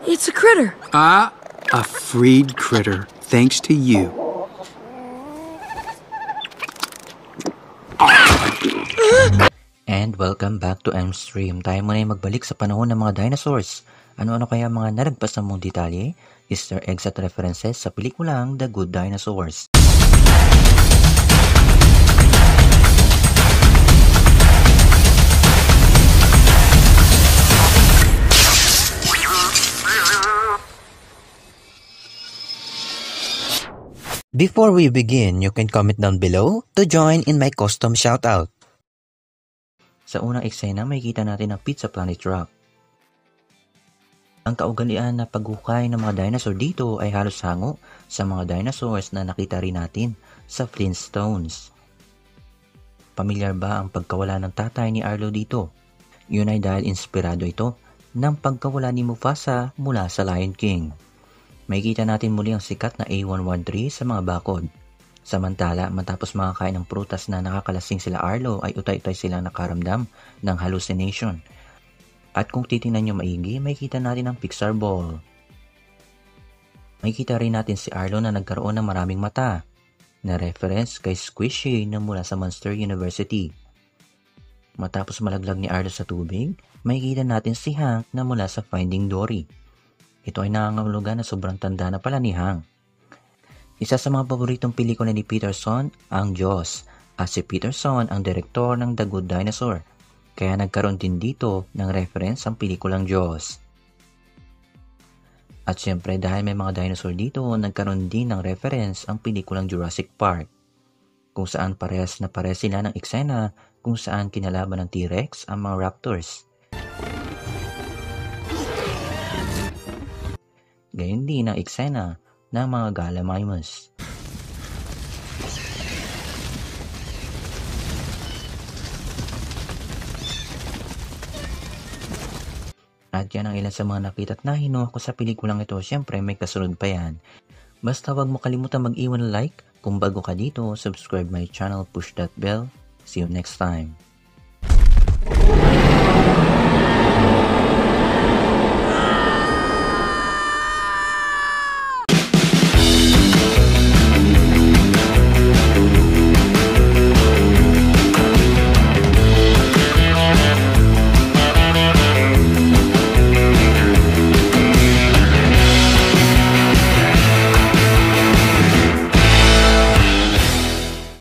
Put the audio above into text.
It's a critter. A freed critter, thanks to you. And welcome back to Mstream. Tayo muna yung magbalik sa panahon ng mga dinosaurs. Ano-ano kaya mga nalagpas na mong detalye, Easter eggs at references sa pelikulang The Good Dinosaurs. Before we begin, you can comment down below to join in my custom shoutout. Sa unang eksena, makikita natin ang Pizza Planet Rock. Ang kaugalian na paghukay ng mga dinosaur dito ay halos hango sa mga dinosaurs na nakita rin natin sa Flintstones. Pamilyar ba ang pagkawala ng tatay ni Arlo dito? Yun ay dahil inspirado ito ng pagkawala ni Mufasa mula sa Lion King. Makikita natin muli ang sikat na A113 sa mga bakod. Samantala, matapos makakain ng prutas na nakakalasing sila Arlo ay utay-utay silang nakaramdam ng hallucination. At kung titingnan nyo maigi, makikita natin ang Pixar Ball. Makikita rin natin si Arlo na nagkaroon ng maraming mata, na reference kay Squishy na mula sa Monster University. Matapos malaglag ni Arlo sa tubig, makikita natin si Hank na mula sa Finding Dory. Ito ay nangangahulugan na sobrang tanda na pala ni Hank. Isa sa mga paboritong pelikula ni Peterson, ang Jaws, at si Peterson ang direktor ng The Good Dinosaur, kaya nagkaroon din dito ng reference ang pelikulang Jaws. At syempre dahil may mga dinosaur dito, nagkaroon din ng reference ang pelikulang Jurassic Park, kung saan parehas na parehas sila ng eksena kung saan kinalaban ng T-Rex ang mga raptors. Gayon din ang eksena ng mga Gallimimus. At yan ang ilan sa mga nakita at nahinuha ko sa pelikulang ito. Siyempre may kasunod pa yan. Basta wag mo kalimutan mag-iwan ng like. Kung bago ka dito, subscribe my channel, push that bell. See you next time.